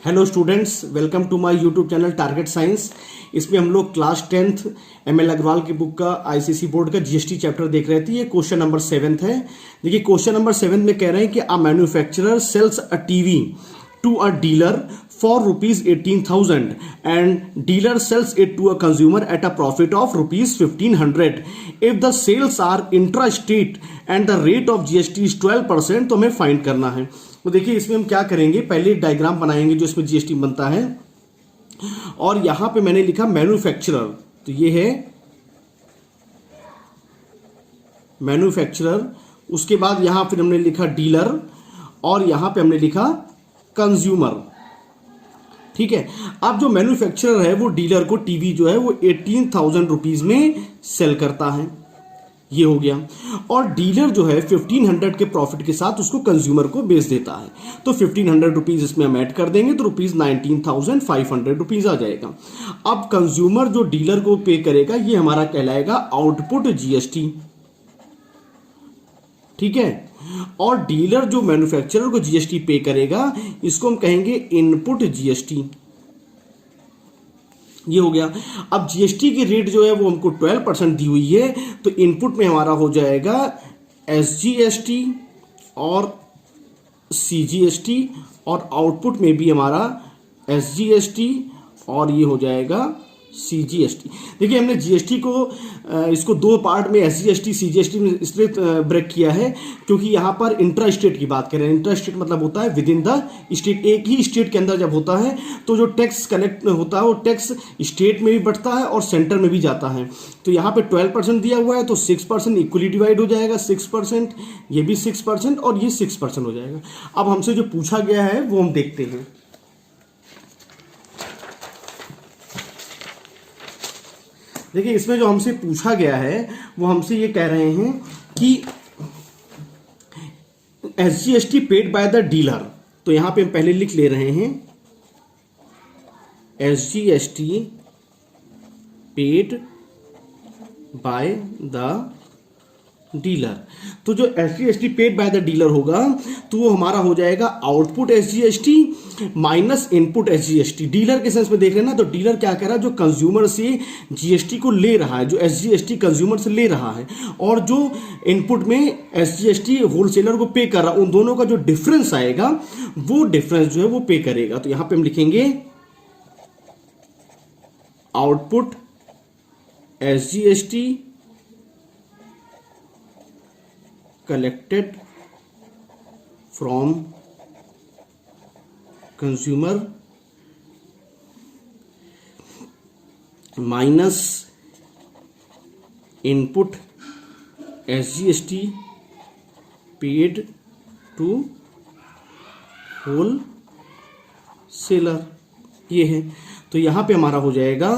Hello students, welcome to my YouTube channel target science. इसमें हम लोग क्लास 10th एमएल अग्रवाल की बुक का आईसीसी बोर्ड का जीएसटी चैप्टर देख रहे थे। ये क्वेश्चन नंबर 7 है। देखिए क्वेश्चन नंबर 7 में कह रहे हैं कि a manufacturer sells a TV to a dealer for rupees 18,000 and dealer sells it to a consumer at a profit of rupees 1,500. If the sales are intra-state and the rate of GST is 12%, तो हमें find करना है। तो देखिए इसमें हम क्या करेंगे, पहले एक डायग्राम बनाएंगे जो इसमें जीएसटी बनता है, और यहां पे मैंने लिखा मैन्युफैक्चरर, तो ये है मैन्युफैक्चरर। उसके बाद यहां फिर हमने लिखा डीलर और यहां पे हमने लिखा कंज्यूमर। ठीक है। अब जो मैन्युफैक्चरर है वो डीलर को टीवी जो है वो 18,000 रुपीज में सेल करता है, ये हो गया। और डीलर जो है 1,500 के प्रॉफिट के साथ उसको कंज्यूमर को बेच देता है। तो 1,500 रुपीज इसमें हम ऐड कर देंगे तो रुपीज 19,500 रुपीज आ जाएगा। अब कंज्यूमर जो डीलर को पे करेगा ये हमारा कहलाएगा आउटपुट जीएसटी। ठीक है। और डीलर जो मैन्युफैक्चरर को जीएसटी पे करेगा इसको हम कहेंगे इनपुट जीएसटी, ये हो गया। अब जीएसटी की रेट जो है वो हमको 12% दी हुई है, तो इनपुट में हमारा हो जाएगा एसजीएसटी और सीजीएसटी, और आउटपुट में भी हमारा एसजीएसटी और ये हो जाएगा सीजीएसटी। देखिए हमने जीएसटी को इसको दो पार्ट में एसजीएसटी सीजीएसटी में इसलिए ब्रेक किया है क्योंकि यहां पर इंट्रा स्टेट की बात करें। इंट्रा स्टेट मतलब होता है विद इन द स्टेट, एक ही स्टेट के अंदर जब होता है तो जो टैक्स कलेक्ट होता है वो टैक्स स्टेट में भी बढ़ता है और सेंटर में भी जाता है। तो यहाँ पे 12% दिया हुआ है तो 6% इक्वली डिवाइड हो जाएगा, 6%, ये भी 6% और ये 6% हो जाएगा। अब हमसे जो पूछा गया है वो हम देखते हैं। देखिए इसमें जो हमसे पूछा गया है वो हमसे ये कह रहे हैं कि SGST paid by the dealer, तो यहां पे हम पहले लिख ले रहे हैं SGST paid by the dealer. तो जो SGST paid by the dealer होगा तो वो हमारा हो जाएगा output SGST minus input SGST. Dealer के सेंस में देख रहे हैं ना, तो डीलर क्या कर रहा है, जो कंज्यूमर से जीएसटी को ले रहा है, जो एसजीएसटी कंज्यूमर से ले रहा है, और जो इनपुट में एसजीएसटी होलसेलर को पे कर रहा है, उन दोनों का जो डिफरेंस आएगा वो डिफरेंस जो है वो पे करेगा। तो यहां पे हम लिखेंगे output SGST collected from consumer minus input SGST paid to wholesaler, ये है। तो यहां पे हमारा हो जाएगा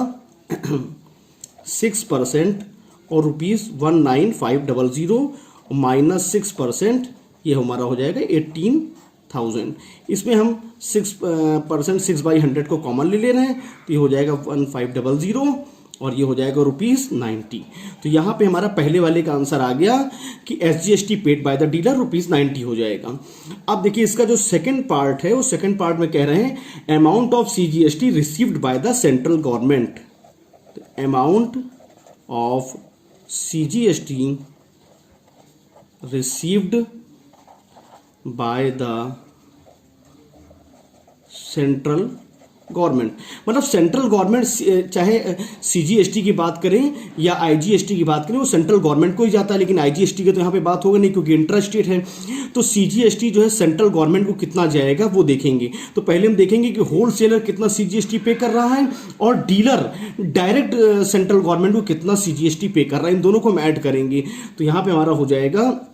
6% और रुपीज 19,500 माइनस 6%, ये हमारा हो जाएगा 18,000। इसमें हम 6% 6/100 को कॉमन ले रहे हैं तो ये हो जाएगा 1500 और ये हो जाएगा रुपीज 90। तो यहाँ पे हमारा पहले वाले का आंसर आ गया कि SGST paid by the dealer rupees 90 हो जाएगा। अब देखिए इसका जो सेकंड पार्ट है वो सेकंड पार्ट में कह रहे हैं amount of CGST received by the central government. Amount of CGST received by the central government, मतलब सेंट्रल गवर्नमेंट चाहे सीजीएसटी की बात करें या आईजीएसटी की बात करें वो सेंट्रल गवर्नमेंट को ही जाता है, लेकिन आईजीएसटी के तो यहाँ पे बात होगा नहीं क्योंकि इंट्रा स्टेट है। तो सीजीएसटी जो है सेंट्रल गवर्नमेंट को कितना जाएगा वो देखेंगे। तो पहले हम देखेंगे कि होलसेलर कितना सीजीएसटी पे कर रहा है और डीलर डायरेक्ट सेंट्रल गवर्नमेंट को कितना सीजीएसटी पे कर रहा है, इन दोनों को हम ऐड करेंगे। तो यहाँ पे हमारा हो जाएगा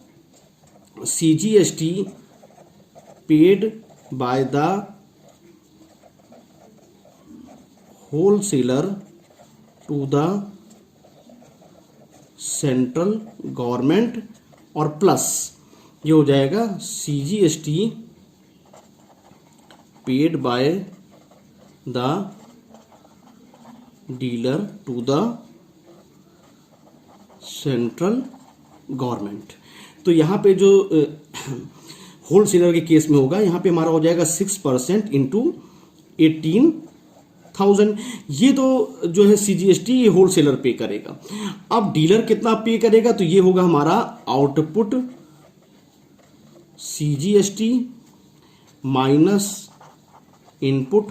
CGST paid by the wholesaler to the central government और प्लस ये हो जाएगा CGST paid by the dealer to the central government. तो यहाँ पे जो होलसेलर के केस में होगा, यहाँ पे हमारा हो जाएगा 6% इंटू 18,000। ये तो जो है CGST ये होलसेलर पे करेगा। अब डीलर कितना पे करेगा, तो ये होगा हमारा output CGST minus input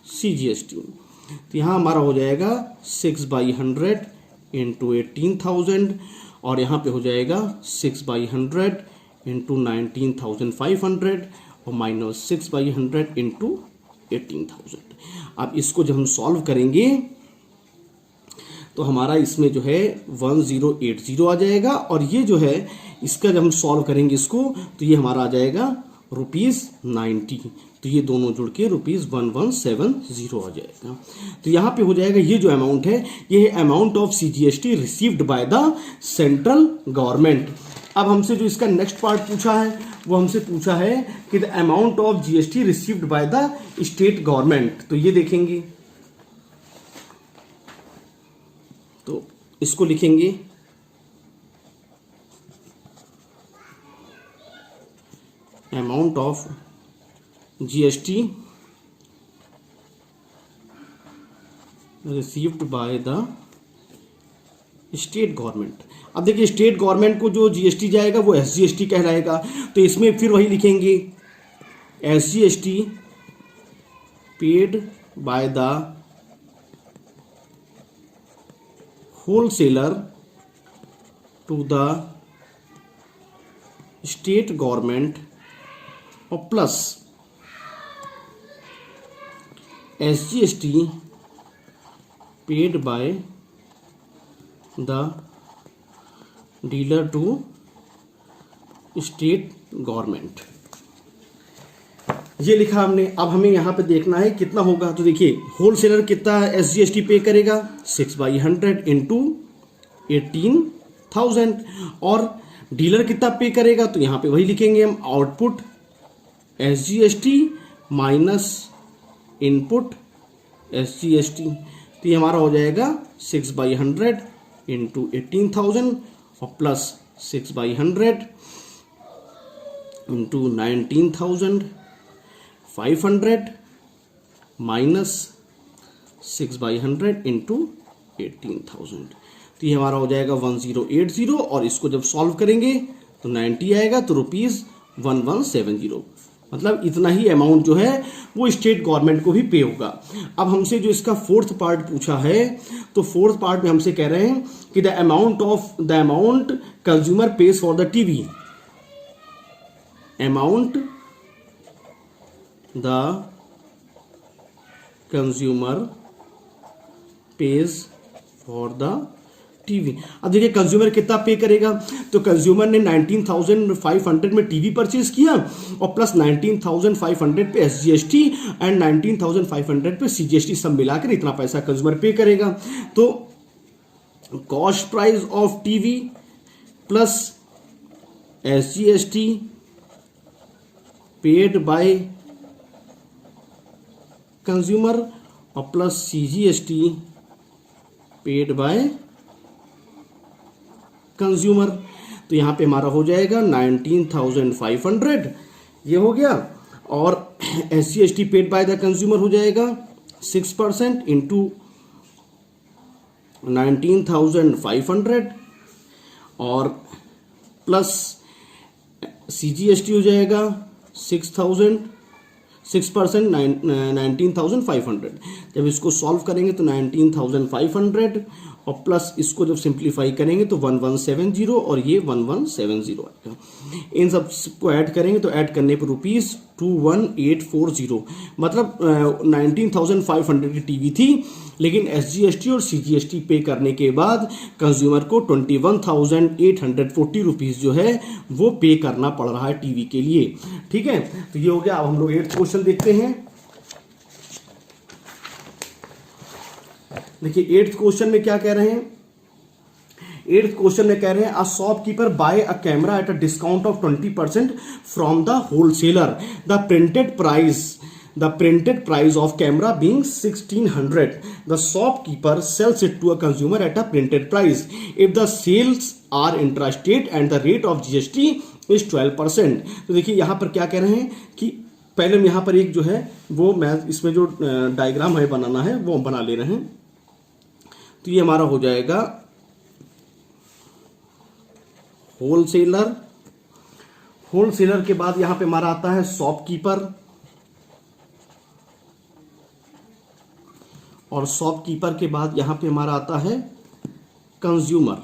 CGST। तो यहाँ हमारा हो जाएगा 6/100 इंटू 18,000 और यहाँ पे हो जाएगा 6/100 इंटू 19,500 और माइनस 6/100 इंटू 18,000। अब इसको जब हम सॉल्व करेंगे तो हमारा इसमें जो है 1080 आ जाएगा और ये जो है इसका जब हम सॉल्व करेंगे इसको तो ये हमारा आ जाएगा ₹90। तो ये दोनों जुड़ के ₹1170 आ जाएगा। तो यहाँ पे हो जाएगा ये जो अमाउंट है ये है amount of CGST received by the central government. अब हमसे जो इसका नेक्स्ट पार्ट पूछा है वो हमसे पूछा है कि the amount of GST received by the state government. तो ये देखेंगे, तो इसको लिखेंगे amount of GST received by the state government. अब देखिए स्टेट गवर्नमेंट को जो GST जाएगा वो SGST कहलाएगा। तो इसमें फिर वही लिखेंगे SGST paid by the wholesaler to the state government और plus SGST paid by the dealer to state government. ये लिखा हमने। अब हमें यहाँ पे देखना है कितना होगा। तो देखिए होलसेलर कितना SGST पे करेगा 6/100 इंटू 18,000 और डीलर कितना पे करेगा तो यहाँ पे वही लिखेंगे हम output SGST minus input SGST। तो ये हमारा हो जाएगा 6/100 इंटू 18,000 और प्लस 6/100 इंटू 19,500 माइनस 6/100 इंटू 18,000। तो ये हमारा हो जाएगा 1080 और इसको जब सॉल्व करेंगे तो 90 आएगा तो ₹1170। मतलब इतना ही अमाउंट जो है वो स्टेट गवर्नमेंट को भी पे होगा। अब हमसे जो इसका फोर्थ पार्ट पूछा है तो फोर्थ पार्ट में हमसे कह रहे हैं कि the amount consumer page for the TV, amount the consumer page for the TV. अब देखिए कंज्यूमर कितना पे करेगा तो कंज्यूमर ने 19,500 में टीवी परचेज किया और प्लस 19,500 पे SGST एंड 19,500 पे CGST सब मिलाकर इतना पैसा कंज्यूमर पे करेगा। तो cost price of TV plus SGST paid by consumer और plus CGST paid by consumer. तो यहाँ पे हमारा हो जाएगा 19,500 ये हो गया और SGST paid by the consumer हो जाएगा 6% इंटू 19,500 और प्लस CGST हो जाएगा 6% 19,500। जब इसको सॉल्व करेंगे तो 19,500 और प्लस इसको जब सिंप्लीफाई करेंगे तो 1170 और ये 1170 आएगा। इन सब को ऐड करेंगे तो ऐड करने पर ₹21,840 मतलब 19,500 की टीवी थी लेकिन SGST और CGST पे करने के बाद कंज्यूमर को ₹21,840 जो है वो पे करना पड़ रहा है टीवी के लिए। ठीक है, तो ये हो गया। अब हम लोग 8th क्वेश्चन देखते हैं। देखिए 8th क्वेश्चन में क्या कह रहे हैं। 8th क्वेश्चन में कह रहे हैं a shopkeeper buy a camera at a discount of 20% from the wholesaler. The printed price of camera being 1,600. The shopkeeper sells it to a consumer at a printed price. If the sales are intrastate and the rate of GST is 12%. तो देखिए यहां पर क्या कह रहे हैं कि पहले हम यहाँ पर एक जो है वो मैं इसमें जो डायग्राम है बनाना है वो हम बना ले रहे हैं। तो ये हमारा हो जाएगा होलसेलर। होलसेलर के बाद यहां पे हमारा आता है शॉपकीपर, और शॉपकीपर के बाद यहां पे हमारा आता है कंज्यूमर,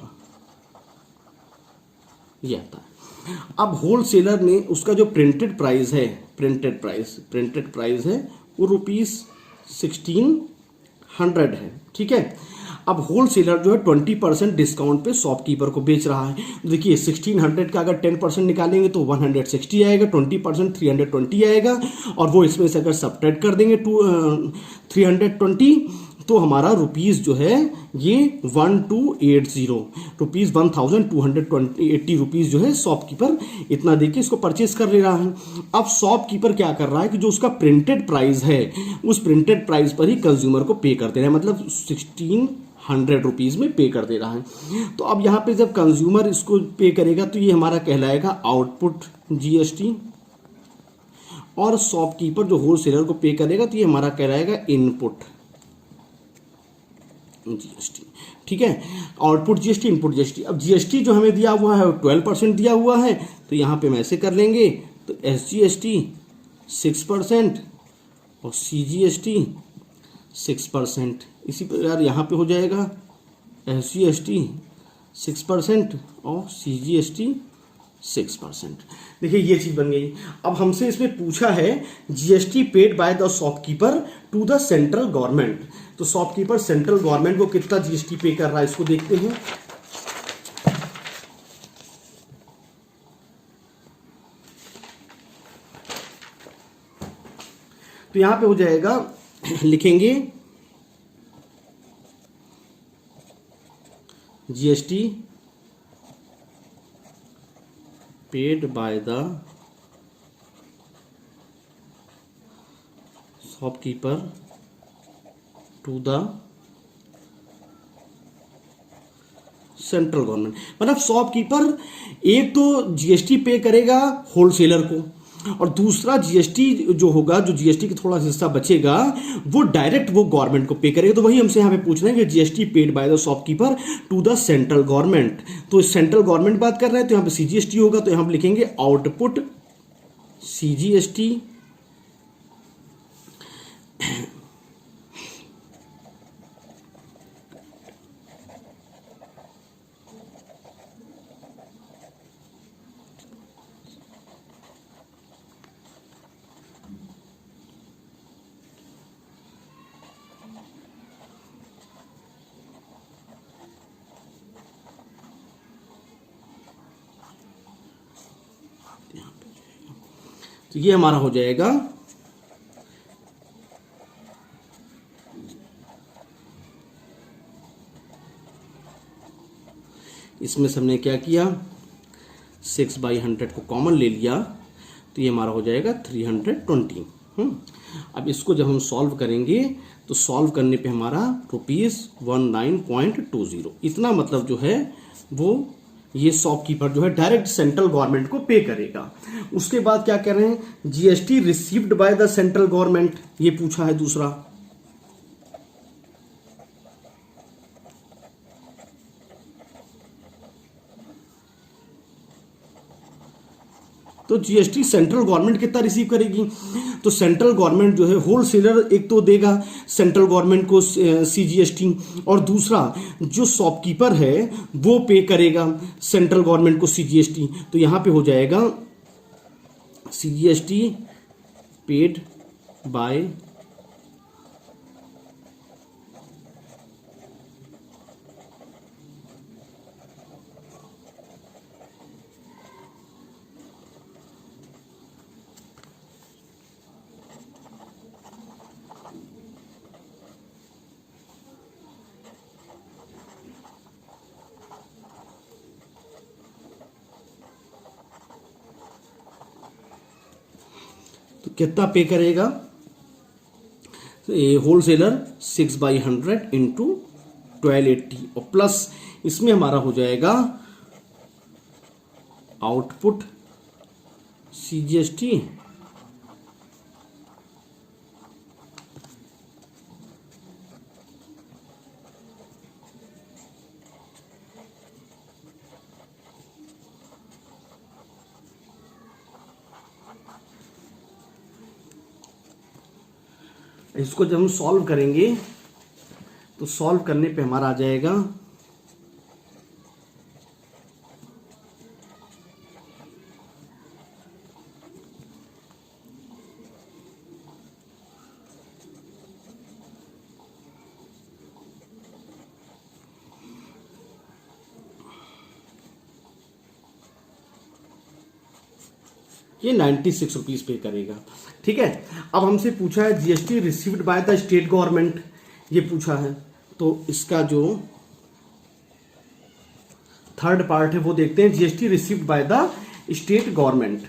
ये आता है। अब होलसेलर ने उसका जो प्रिंटेड प्राइस है, प्रिंटेड प्राइस है वो ₹1600 है, ठीक है। अब होलसेलर जो है 20% डिस्काउंट पे शॉपकीपर को बेच रहा है। देखिए 1600 का अगर 10% निकालेंगे तो 160 आएगा, 20% 320 आएगा, और वो इसमें से अगर सब्ट्रैक्ट कर देंगे 320 तो हमारा रुपीस जो है ये 1280 रुपीज, 1280 रुपीज जो है शॉपकीपर इतना देके इसको परचेस कर ले रहा है। अब शॉपकीपर क्या कर रहा है कि जो उसका प्रिंटेड प्राइस है उस प्रिंटेड प्राइस पर ही कंज्यूमर को पे कर दे रहा है, मतलब 1600 रुपीज में पे कर दे रहा है। तो अब यहाँ पे जब कंज्यूमर इसको पे करेगा तो ये हमारा कहलाएगा आउटपुट जीएसटी, और शॉपकीपर जो होलसेलर को पे करेगा तो ये हमारा कहलाएगा इनपुट जीएसटी, ठीक है। Output GST, input GST. अब जीएसटी जो हमें दिया हुआ है 12% दिया हुआ है, तो यहां पे हम ऐसे कर लेंगे, तो एसजीएसटी 6% और सीजीएसटी 6%। इसी प्रकार यहां पे हो जाएगा एसजीएसटी 6% और सीजीएसटी 6%। देखिए ये चीज बन गई। अब हमसे इसमें पूछा है GST paid by the shopkeeper to the central government, तो शॉपकीपर सेंट्रल गवर्नमेंट को कितना जीएसटी पे कर रहा है इसको देखते हैं। तो यहां पे हो जाएगा, लिखेंगे GST paid by the shopkeeper to the central government. मतलब शॉपकीपर एक तो जीएसटी पे करेगा होलसेलर को, और दूसरा जीएसटी जो होगा, जो जीएसटी का थोड़ा हिस्सा बचेगा वो डायरेक्ट वो गवर्नमेंट को पे करेगा। तो वही हमसे यहाँ पे पूछ रहे हैं कि GST paid by the shopkeeper to the central government, तो सेंट्रल गवर्नमेंट बात कर रहे हैं तो यहाँ पे सीजीएसटी होगा, तो यहाँ हम लिखेंगे आउटपुट सीजीएसटी तो ये हमारा हो जाएगा इसमें से हमने क्या किया 6/100 को कॉमन ले लिया, तो ये हमारा हो जाएगा 320। अब इसको जब हम सॉल्व करेंगे तो सॉल्व करने पे हमारा ₹19.20 इतना मतलब जो है वो ये शॉपकीपर जो है डायरेक्ट सेंट्रल गवर्नमेंट को पे करेगा। उसके बाद क्या कह रहे हैं, GST received by the central government, ये पूछा है दूसरा। तो जीएसटी सेंट्रल गवर्नमेंट कितना रिसीव करेगी, तो सेंट्रल गवर्नमेंट जो है होलसेलर एक तो देगा सेंट्रल गवर्नमेंट को सीजीएसटी, और दूसरा जो शॉपकीपर है वो पे करेगा सेंट्रल गवर्नमेंट को सीजीएसटी। तो यहां पे हो जाएगा सीजीएसटी पेड बाय कितना पे करेगा, होलसेलर 6/100 इंटू 1280, और प्लस इसमें हमारा हो जाएगा आउटपुट सीजीएसटी इसको जब हम सॉल्व करेंगे तो सॉल्व करने पे हमारा आ जाएगा ये 96 रुपीज पे करेगा। ठीक है, अब हमसे पूछा है GST received by the state government, ये पूछा है, तो इसका जो थर्ड पार्ट है वो देखते हैं। GST received by the state government,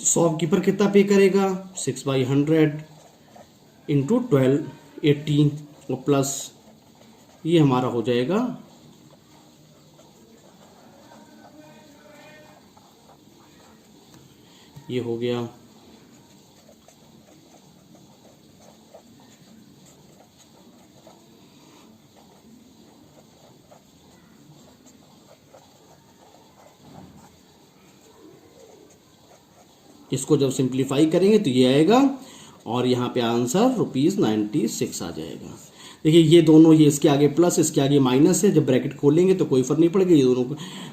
shopkeeper कितना पे करेगा 6/100 इंटू 1280 और प्लस ये हमारा हो जाएगा ये हो गया इसको जब सिंप्लीफाई करेंगे तो ये आएगा और यहाँ पे आंसर ₹96 आ जाएगा। देखिए ये दोनों, ये इसके आगे प्लस इसके आगे माइनस है, जब ब्रैकेट खोलेंगे तो कोई फर्क नहीं पड़ेगा, ये दोनों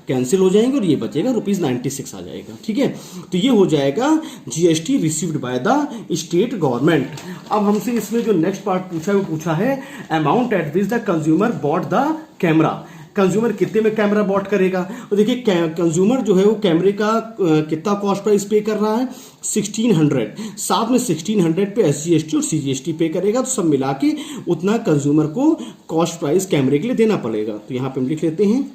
कैंसिल हो जाएंगे और ये बचेगा ₹96 आ जाएगा। ठीक है, तो ये हो जाएगा GST received by the state government. अब हमसे इसमें जो नेक्स्ट पार्ट पूछा है वो पूछा है amount at which the consumer bought the camera. Consumer कितने में कैमरा बॉट करेगा, तो देखिए कंज्यूमर जो है वो कैमरे का कितना कॉस्ट प्राइस पे कर रहा है 1600, साथ में 1600 पे एसजीएसटी और सीजीएसटी पे करेगा, तो सब मिला के उतना कंज्यूमर को कॉस्ट प्राइस कैमरे के लिए देना पड़ेगा। तो यहां पे हम लिख लेते हैं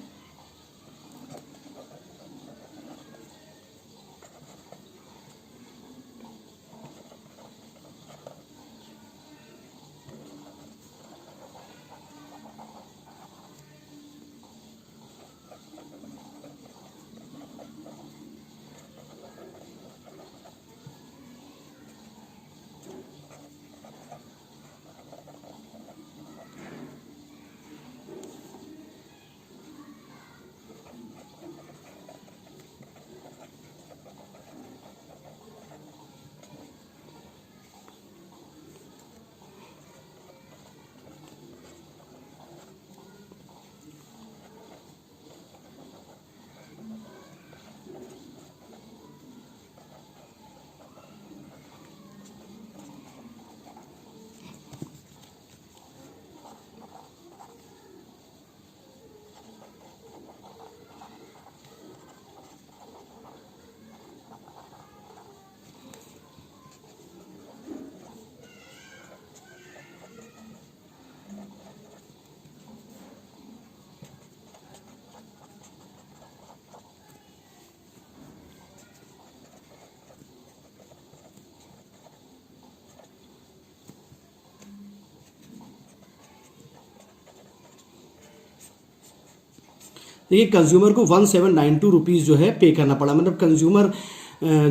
देखिए कंज्यूमर को 1792 रुपीज़ जो है पे करना पड़ा, मतलब कंज्यूमर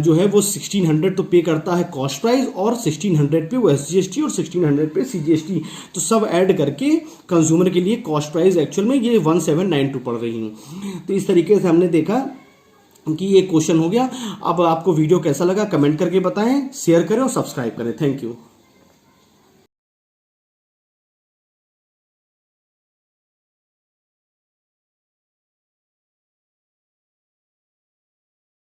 जो है वो 1600 तो पे करता है कॉस्ट प्राइस और 1600 पे वो एसजीएसटी और 1600 पे सीजीएसटी, तो सब ऐड करके कंज्यूमर के लिए कॉस्ट प्राइस एक्चुअल में ये 1792 पड़ रही है। तो इस तरीके से हमने देखा कि ये क्वेश्चन हो गया। अब आपको वीडियो कैसा लगा कमेंट करके बताएं, शेयर करें और सब्सक्राइब करें। Thank you.